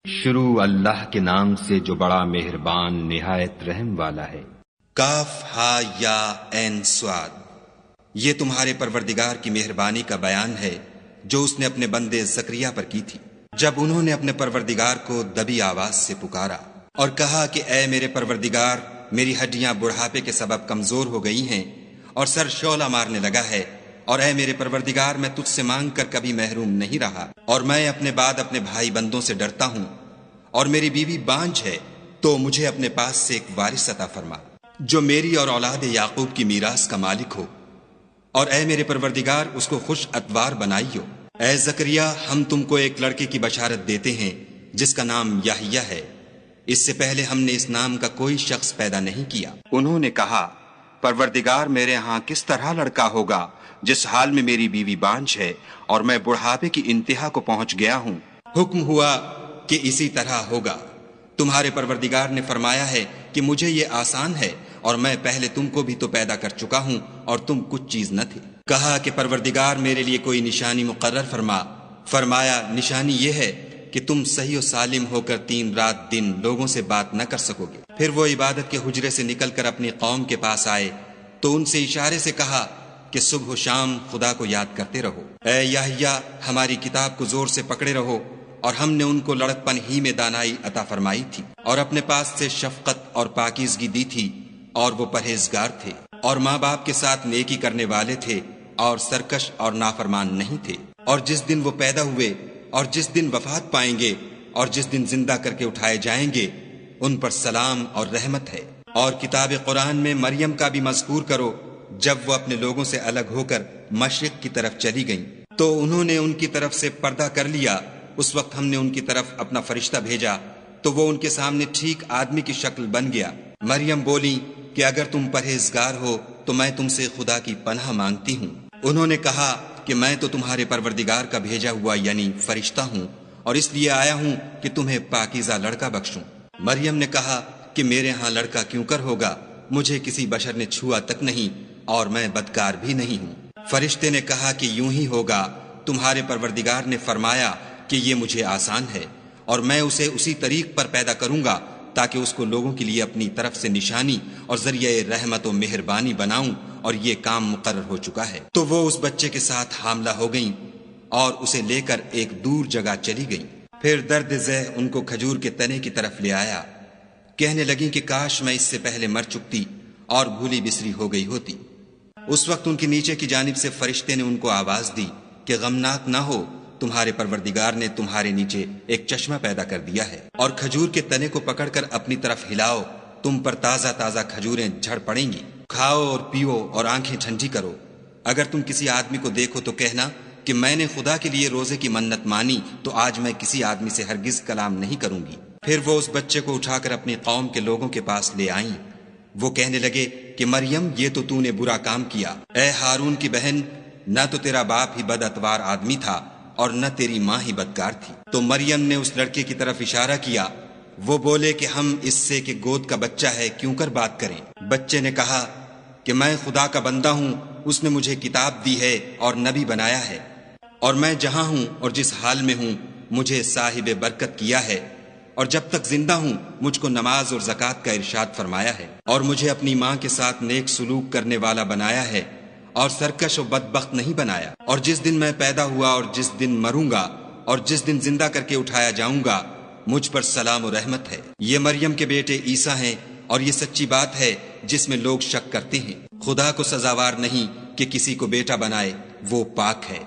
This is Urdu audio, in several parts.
شروع اللہ کے نام سے جو بڑا مہربان نہایت رحم والا ہے۔ کاف ہا یا عین صاد، یہ تمہارے پروردگار کی مہربانی کا بیان ہے جو اس نے اپنے بندے زکریا پر کی تھی، جب انہوں نے اپنے پروردگار کو دبی آواز سے پکارا اور کہا کہ اے میرے پروردگار، میری ہڈیاں بڑھاپے کے سبب کمزور ہو گئی ہیں اور سر شعلہ مارنے لگا ہے، اور اے میرے پروردگار، میں تجھ سے مانگ کر کبھی محروم نہیں رہا، اور میں اپنے بعد اپنے بھائی بندوں سے ڈرتا ہوں، اور میری بیوی بانجھ ہے، تو مجھے اپنے پاس سے ایک وارث عطا فرما جو میری اور اولاد یعقوب کی میراث کا مالک ہو، اور اے میرے پروردگار اس کو خوش اتوار بنائیو۔ اے زکریا، ہم تم کو ایک لڑکے کی بشارت دیتے ہیں جس کا نام یحییٰ ہے، اس سے پہلے ہم نے اس نام کا کوئی شخص پیدا نہیں کیا۔ انہوں نے کہا، پروردگار، میرے ہاں کس طرح لڑکا ہوگا جس حال میں میری بیوی بانجھ ہے اور میں بڑھاپے کی انتہا کو پہنچ گیا ہوں؟ حکم ہوا کہ اسی طرح ہوگا۔ تمہارے پروردگار نے فرمایا ہے کہ مجھے یہ آسان ہے، اور میں پہلے تم کو بھی تو پیدا کر چکا ہوں اور تم کچھ چیز نہ تھے۔ کہا کہ پروردگار میرے لیے کوئی نشانی مقرر فرما۔ فرمایا، نشانی یہ ہے کہ تم صحیح و سالم ہو کر 3 رات دن لوگوں سے بات نہ کر سکو گے۔ پھر وہ عبادت کے حجرے سے نکل کر اپنی قوم کے پاس آئے تو ان سے اشارے سے کہا کہ صبح و شام خدا کو یاد کرتے رہو۔ اے یحییٰ، ہماری کتاب کو زور سے پکڑے رہو، اور ہم نے ان کو لڑکپن ہی میں دانائی عطا فرمائی تھی، اور اپنے پاس سے شفقت اور پاکیزگی دی تھی، اور وہ پرہیزگار تھے، اور ماں باپ کے ساتھ نیکی کرنے والے تھے، اور سرکش اور نافرمان نہیں تھے۔ اور جس دن وہ پیدا ہوئے، اور جس دن وفات پائیں گے، اور جس دن زندہ کر کے اٹھائے جائیں گے، ان پر سلام اور رحمت ہے۔ اور کتاب قرآن میں مریم کا بھی مذکور کرو، جب وہ اپنے لوگوں سے الگ ہو کر مشرق کی طرف چلی گئیں تو انہوں نے ان کی طرف سے پردہ کر لیا۔ اس وقت ہم نے ان کی طرف اپنا فرشتہ بھیجا تو وہ ان کے سامنے ٹھیک آدمی کی شکل بن گیا۔ مریم بولی کہ اگر تم پرہیزگار ہو تو میں تم سے خدا کی پناہ مانگتی ہوں۔ انہوں نے کہا کہ میں تو تمہارے پروردگار کا بھیجا ہوا یعنی فرشتہ ہوں، اور اس لیے آیا ہوں کہ تمہیں پاکیزہ لڑکا بخشوں۔ مریم نے کہا کہ میرے ہاں لڑکا کیوں کر ہوگا، مجھے کسی بشر نے چھوا تک نہیں، اور میں بدکار بھی نہیں ہوں۔ فرشتے نے کہا کہ یوں ہی ہوگا، تمہارے پروردگار نے فرمایا کہ یہ مجھے آسان ہے، اور میں اسے اسی طریق پر پیدا کروں گا تاکہ اس کو لوگوں کے لیے اپنی طرف سے نشانی اور ذریعہ رحمت و مہربانی بناؤں، اور یہ کام مقرر ہو چکا ہے۔ تو وہ اس بچے کے ساتھ حاملہ ہو گئیں اور اسے لے کر ایک دور جگہ چلی گئیں۔ پھر درد ذہ ان کو کھجور کے تنے کی طرف لے آیا، کہنے لگیں کہ کاش میں اس سے پہلے مر چکتی اور بھولی بسری ہو گئی ہوتی۔ اس وقت ان کے نیچے کی جانب سے فرشتے نے ان کو آواز دی کہ غمناک نہ ہو، تمہارے پروردگار نے تمہارے نیچے ایک چشمہ پیدا کر دیا ہے، اور کھجور کے تنے کو پکڑ کر اپنی طرف ہلاؤ، تم پر تازہ تازہ کھجوریں جھڑ پڑیں گی، کھاؤ اور پیو اور آنکھیں ٹھنڈی کرو۔ اگر تم کسی آدمی کو دیکھو تو کہنا کہ میں نے خدا کے لیے روزے کی منت مانی، تو آج میں کسی آدمی سے ہرگز کلام نہیں کروں گی۔ پھر وہ اس بچے کو اٹھا کر اپنی قوم کے لوگوں کے پاس لے آئیں۔ وہ کہنے لگے کہ مریم، یہ تو نے برا کام کیا۔ اے ہارون کی بہن، نہ تو تیرا باپ ہی بد اتوار آدمی تھا اور نہ تیری ماں ہی بدکار تھی۔ تو مریم نے اس لڑکے کی طرف اشارہ کیا۔ وہ بولے کہ ہم اس سے کہ گود کا بچہ ہے کیوں کر بات کریں۔ بچے نے کہا کہ میں خدا کا بندہ ہوں، اس نے مجھے کتاب دی ہے اور نبی بنایا ہے، اور میں جہاں ہوں اور جس حال میں ہوں مجھے صاحب برکت کیا ہے، اور جب تک زندہ ہوں مجھ کو نماز اور زکوٰۃ کا ارشاد فرمایا ہے، اور مجھے اپنی ماں کے ساتھ نیک سلوک کرنے والا بنایا ہے، اور سرکش و بدبخت نہیں بنایا۔ اور جس دن میں پیدا ہوا اور جس دن مروں گا اور جس دن زندہ کر کے اٹھایا جاؤں گا، مجھ پر سلام و رحمت ہے۔ یہ مریم کے بیٹے عیسیٰ ہیں، اور یہ سچی بات ہے جس میں لوگ شک کرتے ہیں۔ خدا کو سزاوار نہیں کہ کسی کو بیٹا بنائے، وہ پاک ہے۔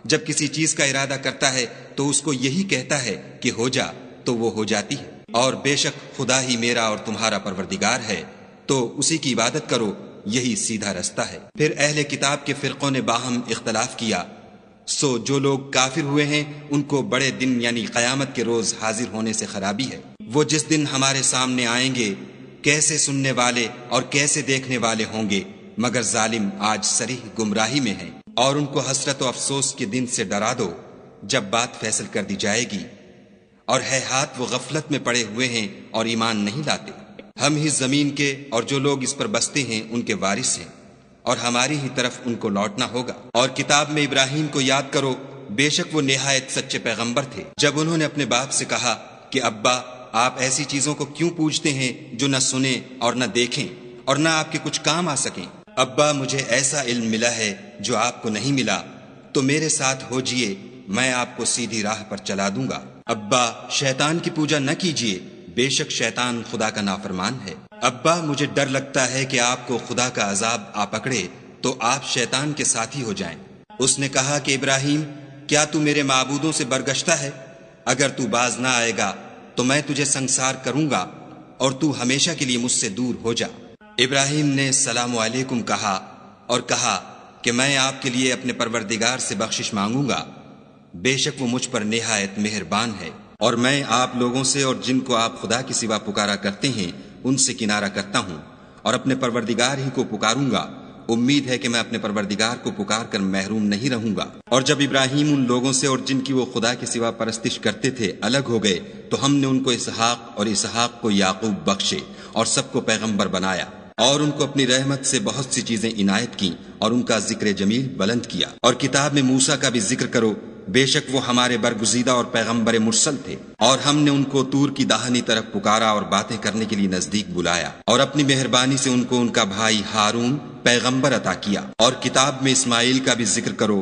جب کسی چیز کا ارادہ کرتا ہے تو اس کو یہی کہتا ہے کہ ہو جا، تو وہ ہو جاتی ہے۔ اور بے شک خدا ہی میرا اور تمہارا پروردگار ہے، تو اسی کی عبادت کرو، یہی سیدھا رستہ ہے۔ پھر اہل کتاب کے فرقوں نے باہم اختلاف کیا، سو جو لوگ کافر ہوئے ہیں ان کو بڑے دن یعنی قیامت کے روز حاضر ہونے سے خرابی ہے۔ وہ جس دن ہمارے سامنے آئیں گے کیسے سننے والے اور کیسے دیکھنے والے ہوں گے، مگر ظالم آج صریح گمراہی میں ہیں۔ اور ان کو حسرت و افسوس کے دن سے ڈرا دو جب بات فیصل کر دی جائے گی، اور ہے ہاتھ وہ غفلت میں پڑے ہوئے ہیں اور ایمان نہیں لاتے۔ ہم ہی زمین کے اور جو لوگ اس پر بستے ہیں ان کے وارث ہیں، اور ہماری ہی طرف ان کو لوٹنا ہوگا۔ اور کتاب میں ابراہیم کو یاد کرو، بے شک وہ نہایت سچے پیغمبر تھے۔ جب انہوں نے اپنے باپ سے کہا کہ ابا آپ ایسی چیزوں کو کیوں پوجتے ہیں جو نہ سنیں اور نہ دیکھیں اور نہ آپ کے کچھ کام آ سکیں؟ ابا مجھے ایسا علم ملا ہے جو آپ کو نہیں ملا، تو میرے ساتھ ہو جئے، میں آپ کو سیدھی راہ پر چلا دوں گا۔ ابا شیطان کی پوجا نہ کیجیے، بے شک شیطان خدا کا نافرمان ہے۔ ابا مجھے ڈر لگتا ہے کہ آپ کو خدا کا عذاب آ پکڑے تو آپ شیطان کے ساتھی ہو جائیں۔ اس نے کہا کہ ابراہیم، کیا تو میرے معبودوں سے برگشتہ ہے؟ اگر تو باز نہ آئے گا تو میں تجھے سنسار کروں گا اور تو ہمیشہ کے لیے مجھ سے دور ہو جا۔ ابراہیم نے السلام علیکم کہا اور کہا کہ میں آپ کے لیے اپنے پروردگار سے بخشش مانگوں گا، بے شک وہ مجھ پر نہایت مہربان ہے، اور میں آپ لوگوں سے اور جن کو آپ خدا کے سوا پکارا کرتے ہیں ان سے کنارہ کرتا ہوں اور اپنے پروردگار ہی کو پکاروں گا۔ امید ہے کہ میں اپنے پروردگار کو پکار کر محروم نہیں رہوں گا۔ اور جب ابراہیم ان لوگوں سے اور جن کی وہ خدا کے سوا پرستش کرتے تھے الگ ہو گئے تو ہم نے ان کو اسحاق اور اسحاق کو یعقوب بخشے اور سب کو پیغمبر بنایا، اور ان کو اپنی رحمت سے بہت سی چیزیں عنایت کی اور ان کا ذکر جمیل بلند کیا۔ اور کتاب میں موسیٰ کا بھی ذکر کرو، بے شک وہ ہمارے برگزیدہ اور پیغمبر مرسل تھے، اور ہم نے ان کو طور کی داہنی طرف پکارا اور باتیں کرنے کے لیے نزدیک بلایا، اور اپنی مہربانی سے ان کو ان کا بھائی ہارون پیغمبر عطا کیا۔ اور کتاب میں اسماعیل کا بھی ذکر کرو،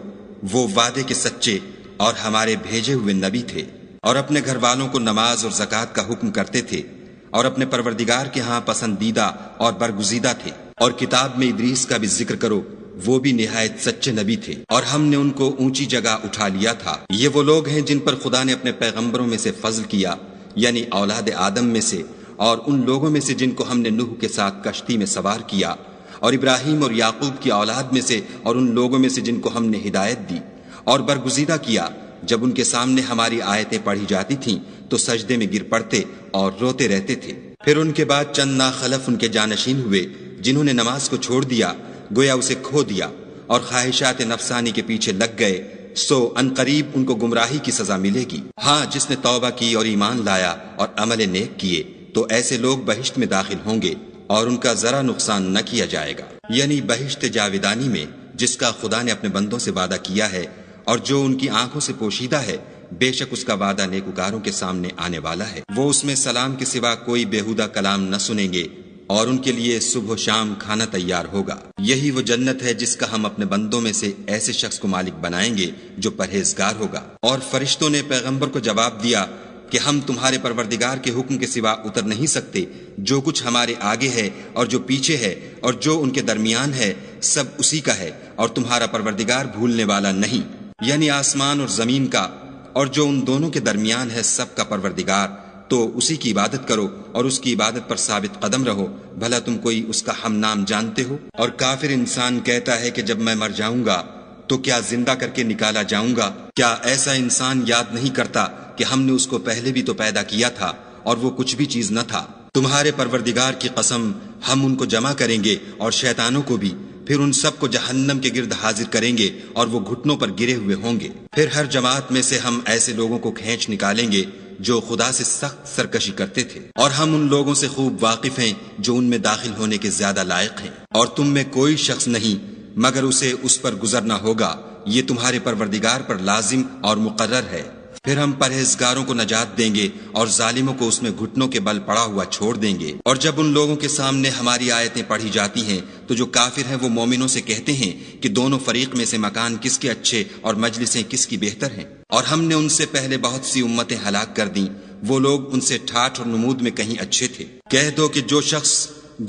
وہ وعدے کے سچے اور ہمارے بھیجے ہوئے نبی تھے، اور اپنے گھر والوں کو نماز اور زکوٰۃ کا حکم کرتے تھے، اور اپنے پروردگار کے ہاں پسندیدہ اور برگزیدہ تھے۔ اور کتاب میں ادریس کا بھی ذکر کرو، وہ بھی نہایت سچے نبی تھے، اور ہم نے ان کو اونچی جگہ اٹھا لیا تھا۔ یہ وہ لوگ ہیں جن پر خدا نے اپنے پیغمبروں میں سے فضل کیا، یعنی اولاد آدم میں سے، اور ان لوگوں میں سے جن کو ہم نے نوح کے ساتھ کشتی میں سوار کیا، اور ابراہیم اور یعقوب کی اولاد میں سے، اور ان لوگوں میں سے جن کو ہم نے ہدایت دی اور برگزیدہ کیا۔ جب ان کے سامنے ہماری آیتیں پڑھی جاتی تھیں تو سجدے میں گر پڑتے اور روتے رہتے تھے۔ پھر ان کے بعد چند ناخلف ان کے جانشین ہوئے جنہوں نے نماز کو چھوڑ دیا، گویا اسے کھو دیا، اور خواہشات نفسانی کے پیچھے لگ گئے، سو عنقریب ان کو گمراہی کی سزا ملے گی۔ ہاں، جس نے توبہ کی اور ایمان لایا اور عمل نیک کیے تو ایسے لوگ بہشت میں داخل ہوں گے اور ان کا ذرا نقصان نہ کیا جائے گا، یعنی بہشت جاودانی میں جس کا خدا نے اپنے بندوں سے وعدہ کیا ہے اور جو ان کی آنکھوں سے پوشیدہ ہے، بے شک اس کا وعدہ نیکوکاروں کے سامنے آنے والا ہے۔ وہ اس میں سلام کے سوا کوئی بیہودہ کلام نہ سنیں گے، اور ان کے لیے صبح و شام کھانا تیار ہوگا۔ یہی وہ جنت ہے جس کا ہم اپنے بندوں میں سے ایسے شخص کو مالک بنائیں گے جو پرہیزگار ہوگا۔ اور فرشتوں نے پیغمبر کو جواب دیا کہ ہم تمہارے پروردگار کے حکم کے سوا اتر نہیں سکتے، جو کچھ ہمارے آگے ہے اور جو پیچھے ہے اور جو ان کے درمیان ہے سب اسی کا ہے، اور تمہارا پروردگار بھولنے والا نہیں، یعنی آسمان اور زمین کا اور جو ان دونوں کے درمیان ہے سب کا پروردگار، تو اسی کی عبادت کرو اور اس کی عبادت پر ثابت قدم رہو، بھلا تم کوئی اس کا ہم نام جانتے ہو؟ اور کافر انسان کہتا ہے کہ جب میں مر جاؤں گا تو کیا زندہ کر کے نکالا جاؤں گا؟ کیا ایسا انسان یاد نہیں کرتا کہ ہم نے اس کو پہلے بھی تو پیدا کیا تھا اور وہ کچھ بھی چیز نہ تھا؟ تمہارے پروردگار کی قسم، ہم ان کو جمع کریں گے اور شیطانوں کو بھی، پھر ان سب کو جہنم کے گرد حاضر کریں گے اور وہ گھٹنوں پر گرے ہوئے ہوں گے۔ پھر ہر جماعت میں سے ہم ایسے لوگوں کو کھینچ نکالیں گے جو خدا سے سخت سرکشی کرتے تھے، اور ہم ان لوگوں سے خوب واقف ہیں جو ان میں داخل ہونے کے زیادہ لائق ہیں، اور تم میں کوئی شخص نہیں مگر اسے اس پر گزرنا ہوگا، یہ تمہارے پروردگار پر لازم اور مقرر ہے۔ پھر ہم پرہیزگاروں کو نجات دیں گے اور ظالموں کو اس میں گھٹنوں کے بل پڑا ہوا چھوڑ دیں گے۔ اور جب ان لوگوں کے سامنے ہماری آیتیں پڑھی جاتی ہیں تو جو کافر ہیں وہ مومنوں سے کہتے ہیں کہ دونوں فریق میں سے مکان کس کے اچھے اور مجلسیں کس کی بہتر ہیں، اور ہم نے ان سے پہلے بہت سی امتیں ہلاک کر دیں، وہ لوگ ان سے ٹھاٹھ اور نمود میں کہیں اچھے تھے۔ کہہ دو کہ جو شخص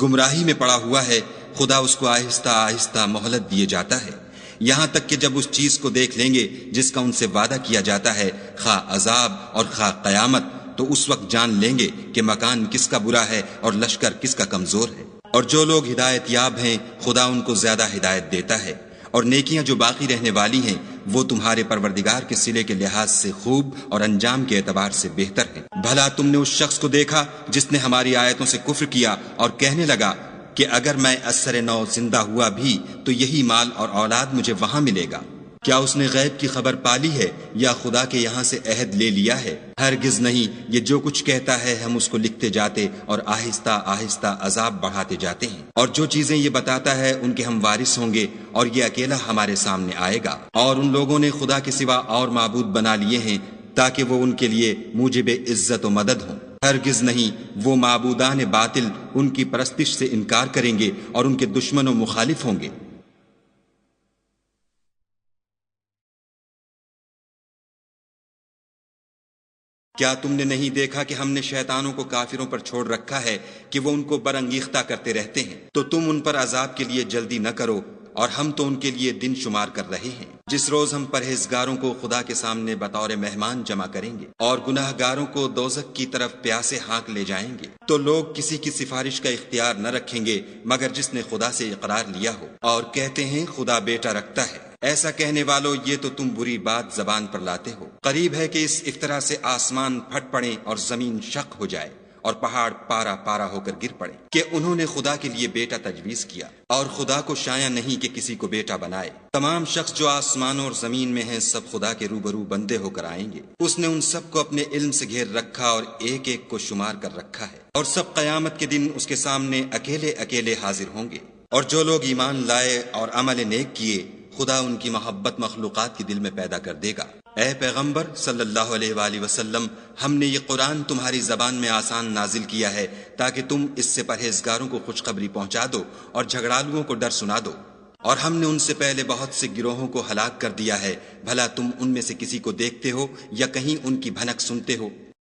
گمراہی میں پڑا ہوا ہے خدا اس کو آہستہ آہستہ مہلت دیے جاتا ہے، یہاں تک کہ جب اس چیز کو دیکھ لیں گے جس کا ان سے وعدہ کیا جاتا ہے، خواہ عذاب اور خواہ قیامت، تو اس وقت جان لیں گے کہ مکان کس کا برا ہے اور لشکر کس کا کمزور ہے۔ اور جو لوگ ہدایت یاب ہیں خدا ان کو زیادہ ہدایت دیتا ہے، اور نیکیاں جو باقی رہنے والی ہیں وہ تمہارے پروردگار کے صلے کے لحاظ سے خوب اور انجام کے اعتبار سے بہتر ہیں۔ بھلا تم نے اس شخص کو دیکھا جس نے ہماری آیتوں سے کفر کیا اور کہنے لگا کہ اگر میں اثر نو زندہ ہوا بھی تو یہی مال اور اولاد مجھے وہاں ملے گا؟ کیا اس نے غیب کی خبر پالی ہے یا خدا کے یہاں سے عہد لے لیا ہے؟ ہرگز نہیں، یہ جو کچھ کہتا ہے ہم اس کو لکھتے جاتے اور آہستہ آہستہ عذاب بڑھاتے جاتے ہیں، اور جو چیزیں یہ بتاتا ہے ان کے ہم وارث ہوں گے، اور یہ اکیلا ہمارے سامنے آئے گا۔ اور ان لوگوں نے خدا کے سوا اور معبود بنا لیے ہیں تاکہ وہ ان کے لیے موجب عزت و مدد ہوں۔ ہرگز نہیں، وہ معبودان باطل ان کی پرستش سے انکار کریں گے اور ان کے دشمن و مخالف ہوں گے۔ کیا تم نے نہیں دیکھا کہ ہم نے شیطانوں کو کافروں پر چھوڑ رکھا ہے کہ وہ ان کو برانگیختہ کرتے رہتے ہیں؟ تو تم ان پر عذاب کے لیے جلدی نہ کرو، اور ہم تو ان کے لیے دن شمار کر رہے ہیں، جس روز ہم پرہیزگاروں کو خدا کے سامنے بطور مہمان جمع کریں گے اور گناہ گاروں کو دوزخ کی طرف پیاسے ہانک لے جائیں گے۔ تو لوگ کسی کی سفارش کا اختیار نہ رکھیں گے مگر جس نے خدا سے اقرار لیا ہو، اور کہتے ہیں خدا بیٹا رکھتا ہے۔ ایسا کہنے والو، یہ تو تم بری بات زبان پر لاتے ہو۔ قریب ہے کہ اس افطرا سے آسمان پھٹ پڑیں اور زمین شق ہو جائے اور پہاڑ پارا پارا ہو کر گر پڑے کہ انہوں نے خدا کے لیے بیٹا تجویز کیا، اور خدا کو شایع نہیں کہ کسی کو بیٹا بنائے۔ تمام شخص جو آسمانوں اور زمین میں ہیں سب خدا کے روبرو بندے ہو کر آئیں گے۔ اس نے ان سب کو اپنے علم سے گھیر رکھا اور ایک ایک کو شمار کر رکھا ہے، اور سب قیامت کے دن اس کے سامنے اکیلے اکیلے حاضر ہوں گے۔ اور جو لوگ ایمان لائے اور عمل نیک کیے، خدا ان کی محبت مخلوقات کے دل میں پیدا کر دے گا۔ اے پیغمبر صلی اللہ علیہ وآلہ وسلم، ہم نے یہ قرآن تمہاری زبان میں آسان نازل کیا ہے تاکہ تم اس سے پرہیزگاروں کو خوشخبری پہنچا دو اور جھگڑالوؤں کو ڈر سنا دو۔ اور ہم نے ان سے پہلے بہت سے گروہوں کو ہلاک کر دیا ہے، بھلا تم ان میں سے کسی کو دیکھتے ہو یا کہیں ان کی بھنک سنتے ہو؟